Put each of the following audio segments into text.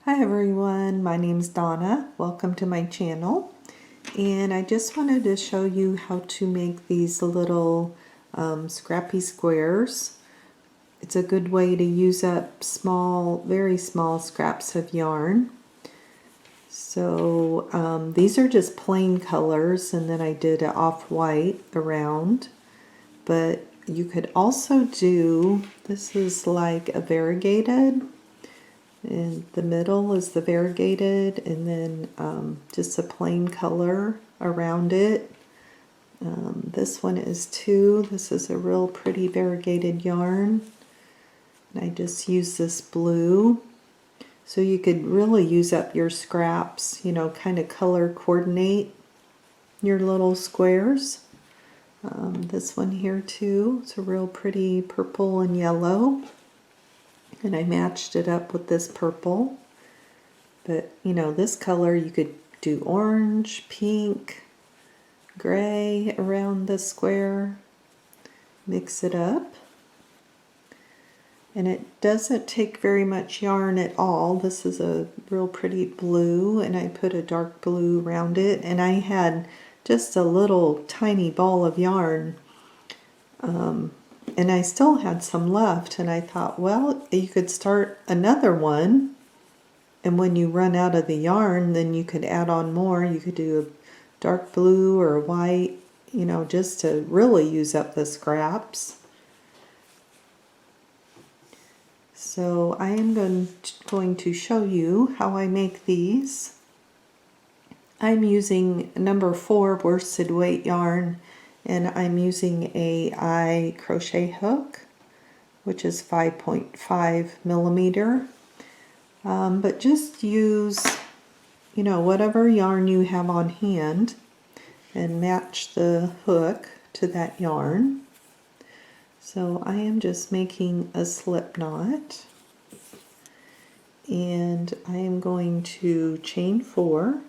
Hi everyone, my name's Donna. Welcome to my channel. And I just wanted to show you how to make these little scrappy squares. It's a good way to use up small, very small scraps of yarn. So these are just plain colors, and then I did an off-white around. But you could also do, this is like a variegated. In the middle is the variegated, and then just a plain color around it. This one is too. This is a real pretty variegated yarn. And I just use this blue. So you could really use up your scraps, you know, kind of color coordinate your little squares. This one here too. It's a real pretty purple and yellow. And I matched it up with this purple. But, you know, this color you could do orange, pink, gray around the square. Mix it up. And it doesn't take very much yarn at all. This is a real pretty blue, and I put a dark blue around it. And I had just a little tiny ball of yarn. And I still had some left, and I thought, well, you could start another one, and when you run out of the yarn, then you could add on more. You could do a dark blue or a white, you know, just to really use up the scraps. So I am going to show you how I make these. I'm using number 4 worsted weight yarn, and I'm using a eye crochet hook, which is 5.5 millimeter. But just use, you know, whatever yarn you have on hand and match the hook to that yarn. So I am just making a slip knot, and I am going to chain 4.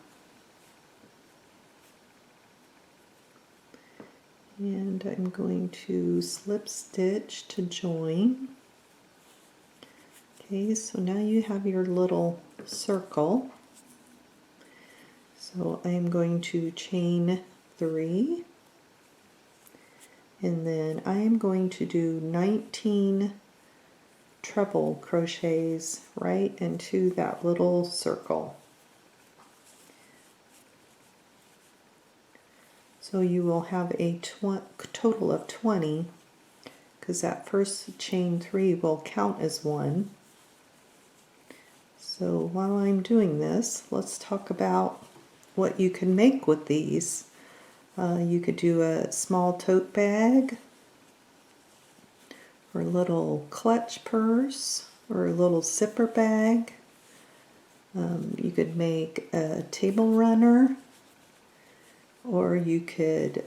And I'm going to slip stitch to join. Okay, so now you have your little circle. So I'm going to chain 3. And then I am going to do 19 treble crochets right into that little circle. So you will have a total of 20, because that first chain 3 will count as 1. So while I'm doing this, let's talk about what you can make with these. You could do a small tote bag, or a little clutch purse, or a little zipper bag. You could make a table runner, or you could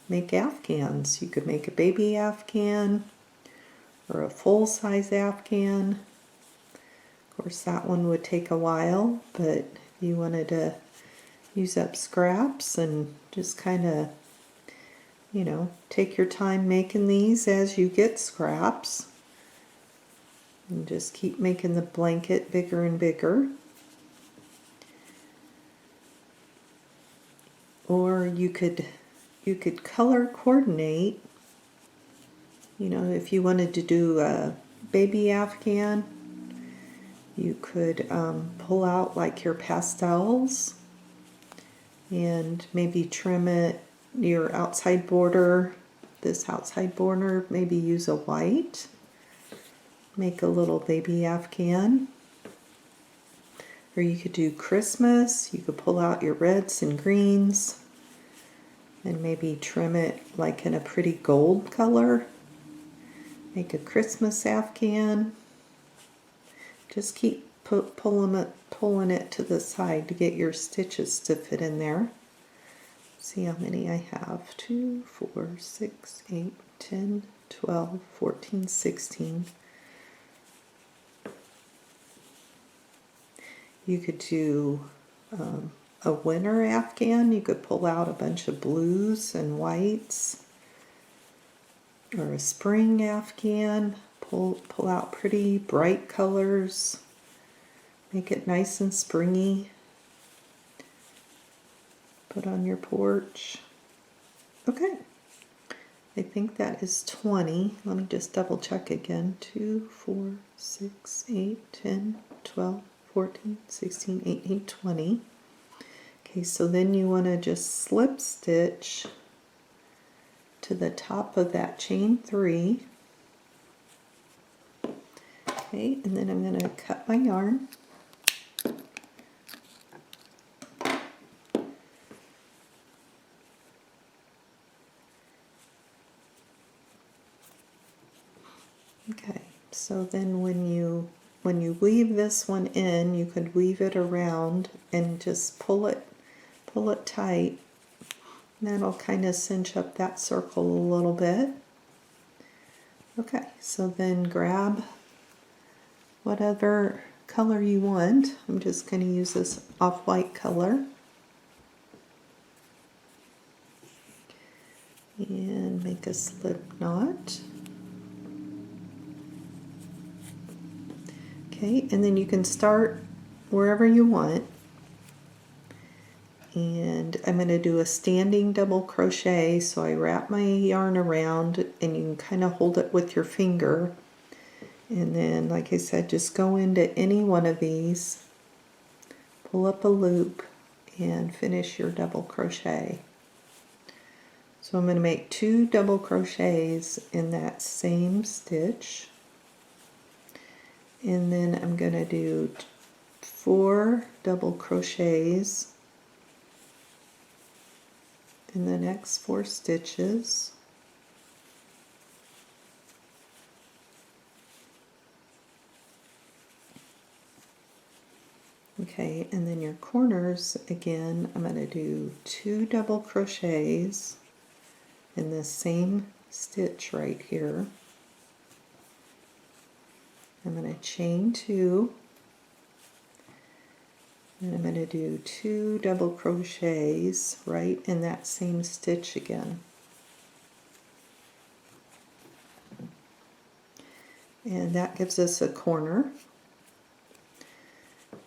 make afghans. You could make a baby afghan or a full-size afghan. Of course, that one would take a while, but if you wanted to use up scraps and just kind of, you know, take your time making these as you get scraps, and just keep making the blanket bigger and bigger. Or you could color coordinate. You know, if you wanted to do a baby afghan, you could pull out like your pastels and maybe trim it, your outside border, this outside border, maybe use a white. Make a little baby afghan. Or you could do Christmas. You could pull out your reds and greens and maybe trim it like in a pretty gold color. Make a Christmas afghan. Just keep pulling it to the side to get your stitches to fit in there. See how many I have. 2, 4, 6, 8, 10, 12, 14, 16. You could do a winter afghan. You could pull out a bunch of blues and whites. Or a spring afghan. Pull out pretty bright colors. Make it nice and springy. Put on your porch. Okay. I think that is 20. Let me just double check again. 2, 4, 6, 8, 10, 12, 14, 16, 18, 20. Okay, so then you want to just slip stitch to the top of that chain 3. Okay, and then I'm going to cut my yarn. Okay, so then when you weave this one in, you could weave it around and just pull it tight. That'll kind of cinch up that circle a little bit. Okay, so then grab whatever color you want. I'm just going to use this off-white color. And make a slip knot. Okay, and then you can start wherever you want. And I'm going to do a standing double crochet, so I wrap my yarn around and you can kind of hold it with your finger. And then, like I said, just go into any one of these, pull up a loop, and finish your double crochet. So I'm going to make 2 double crochets in that same stitch. And then I'm going to do 4 double crochets in the next 4 stitches. Okay, and then your corners, again, I'm going to do 2 double crochets in the same stitch right here. I'm going to chain 2, and I'm going to do 2 double crochets right in that same stitch again. And that gives us a corner.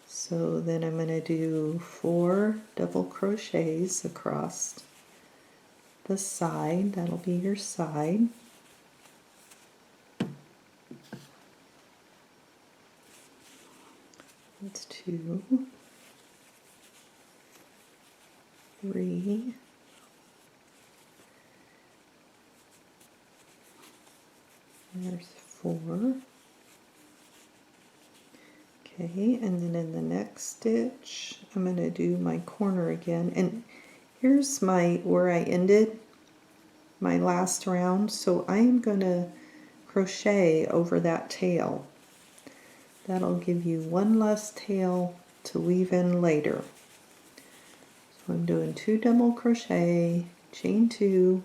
So then I'm going to do 4 double crochets across the side. That'll be your side. That's 2, 3, there's 4. Okay, and then in the next stitch, I'm going to do my corner again. And here's where I ended my last round. So I am going to crochet over that tail. That'll give you one less tail to weave in later. So I'm doing 2 double crochet, chain 2,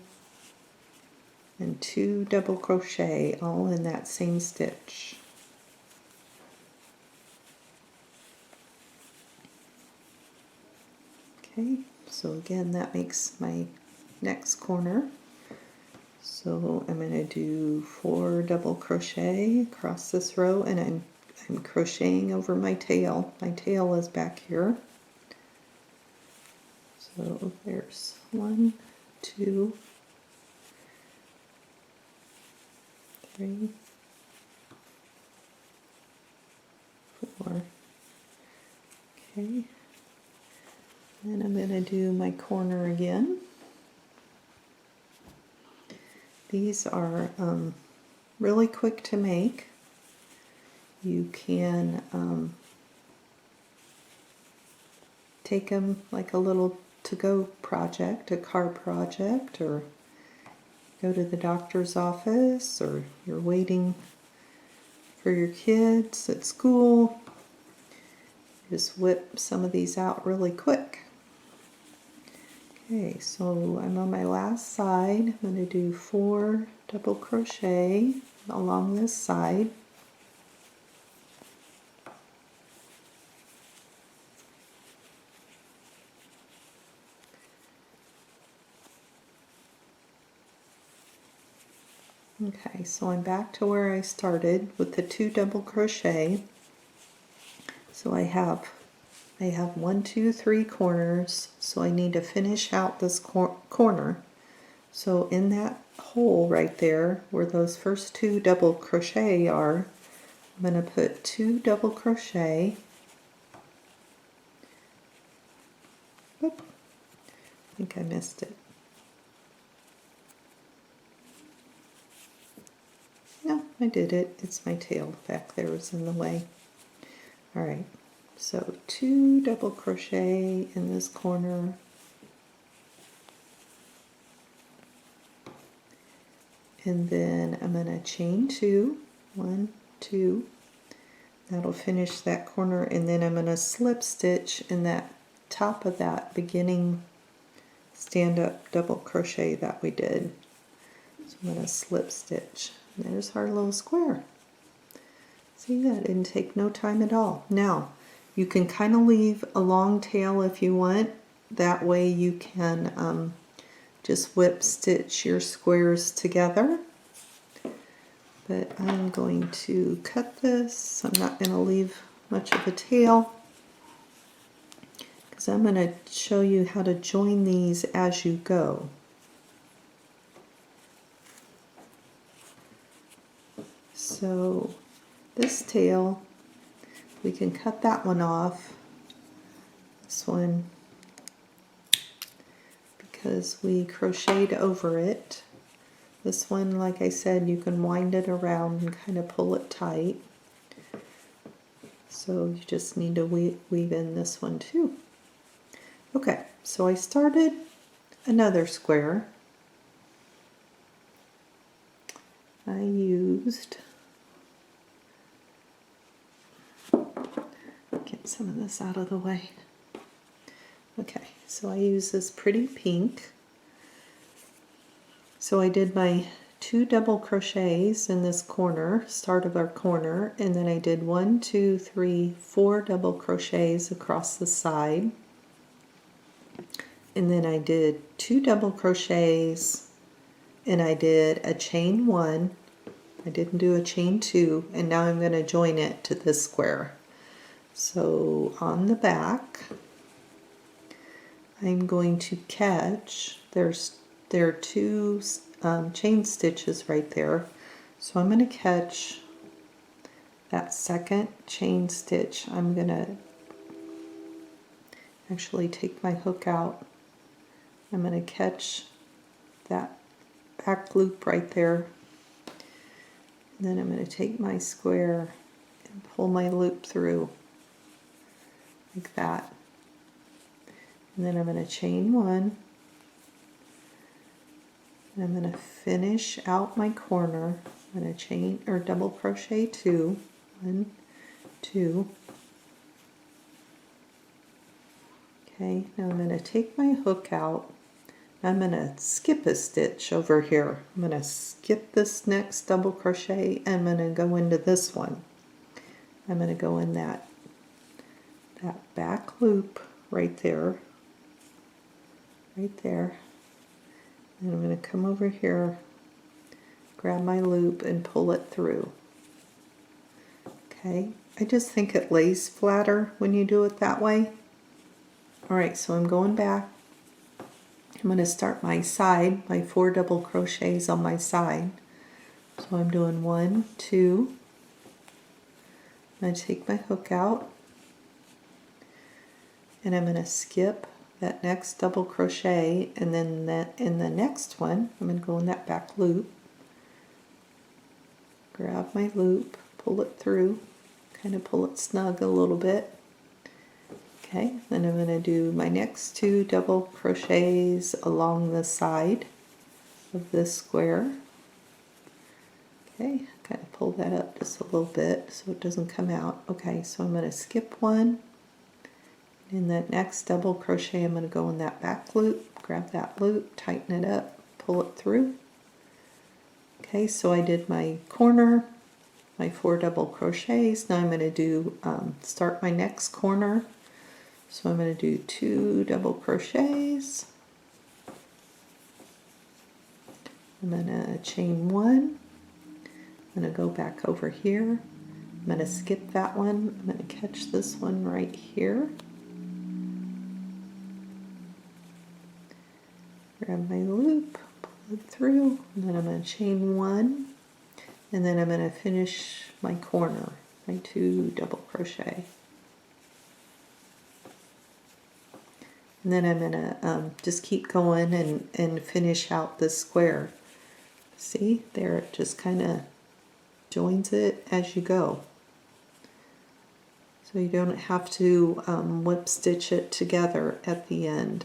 and 2 double crochet all in that same stitch. Okay, so again that makes my next corner. So I'm going to do 4 double crochet across this row, and I'm crocheting over my tail. My tail is back here. So there's 1, 2, 3, 4. Okay. Then I'm going to do my corner again. These are really quick to make. You can take them like a little to-go project, a car project, or go to the doctor's office, or you're waiting for your kids at school. Just whip some of these out really quick. Okay, so I'm on my last side. I'm going to do 4 double crochet along this side. Okay, so I'm back to where I started with the 2 double crochet. So I have 1, 2, 3 corners, so I need to finish out this corner. So in that hole right there, where those first 2 double crochet are, I'm going to put 2 double crochet. Oop, I think I missed it. No, I did it. It's my tail back there is in the way. Alright, so 2 double crochet in this corner. And then I'm going to chain 2. 1, 2. That'll finish that corner, and then I'm going to slip stitch in that top of that beginning stand-up double crochet that we did. So I'm going to slip stitch. There's our little square. See, that didn't take no time at all. Now, you can kind of leave a long tail if you want. That way you can just whip stitch your squares together. But I'm going to cut this. I'm not going to leave much of a tail, because I'm going to show you how to join these as you go. So this tail, we can cut that one off, this one, because we crocheted over it. This one, like I said, you can wind it around and kind of pull it tight. So you just need to weave in this one too. Okay, so I started another square. I used, get some of this out of the way. Okay, so I use this pretty pink. So I did my 2 double crochets in this corner, start of our corner, and then I did 1, 2, 3, 4 double crochets across the side. And then I did 2 double crochets, and I did a chain 1. I didn't do a chain 2, and now I'm going to join it to this square. So on the back, I'm going to catch, there are 2 chain stitches right there, so I'm going to catch that second chain stitch. I'm going to actually take my hook out. I'm going to catch that back loop right there, and then I'm going to take my square and pull my loop through like that, and then I'm going to chain 1. And I'm going to finish out my corner. I'm going to chain or double crochet 2. 1, 2. Okay, now I'm going to take my hook out. I'm going to skip a stitch over here. I'm going to skip this next double crochet, and I'm going to go into this one. I'm going to go in that back loop right there. Right there. And I'm going to come over here, grab my loop, and pull it through. Okay, I just think it lays flatter when you do it that way. Alright, so I'm going back. I'm going to start my side, my 4 double crochets on my side. So I'm doing 1, 2. I'm going to take my hook out, and I'm going to skip that next double crochet, and then in the next one I'm going to go in that back loop, grab my loop, pull it through, kind of pull it snug a little bit. Okay, then I'm going to do my next 2 double crochets along the side of this square. Okay, kind of pull that up just a little bit so it doesn't come out. Okay, so I'm going to skip 1. In that next double crochet, I'm going to go in that back loop, grab that loop, tighten it up, pull it through. Okay, so I did my corner, my 4 double crochets. Now I'm going to do, start my next corner. So I'm going to do 2 double crochets. I'm going to chain 1. I'm going to go back over here. I'm going to skip that one. I'm going to catch this one right here. Grab my loop, pull it through, and then I'm going to chain one, and then I'm going to finish my corner, my 2 double crochet. And then I'm going to just keep going and finish out this square. See, there it just kind of joins it as you go. So you don't have to whip stitch it together at the end.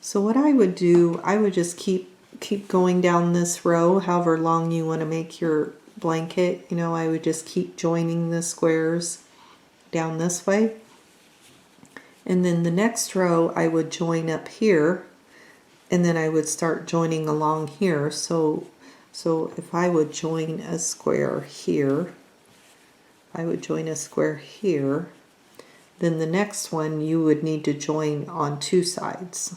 So what I would do, I would just keep going down this row, however long you want to make your blanket. You know, I would just keep joining the squares down this way. And then the next row I would join up here, and then I would start joining along here. So if I would join a square here, I would join a square here, then the next one you would need to join on 2 sides.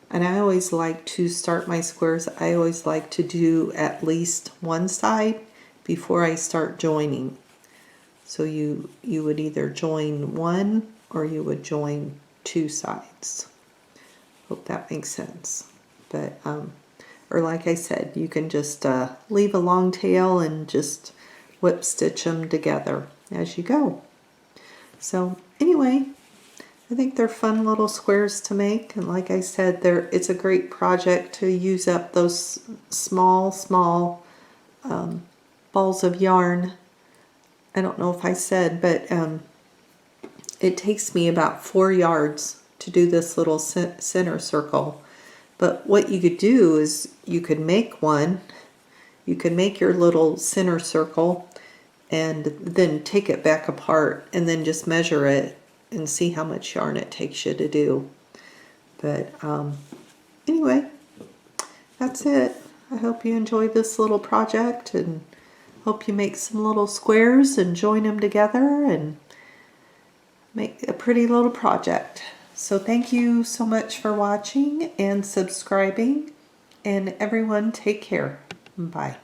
And I always like to start my squares, I always like to do at least one side before I start joining. So you would either join one or you would join 2 sides. Hope that makes sense. But or like I said, you can just leave a long tail and just whip stitch them together as you go. So anyway, I think they're fun little squares to make, and like I said, it's a great project to use up those small balls of yarn. I don't know if I said, but it takes me about 4 yards to do this little center circle. But what you could do is you could make one, you could make your little center circle and then take it back apart and then just measure it and see how much yarn it takes you to do. But anyway, that's it. I hope you enjoyed this little project and hope you make some little squares and join them together and make a pretty little project. So thank you so much for watching and subscribing, and everyone take care. Bye.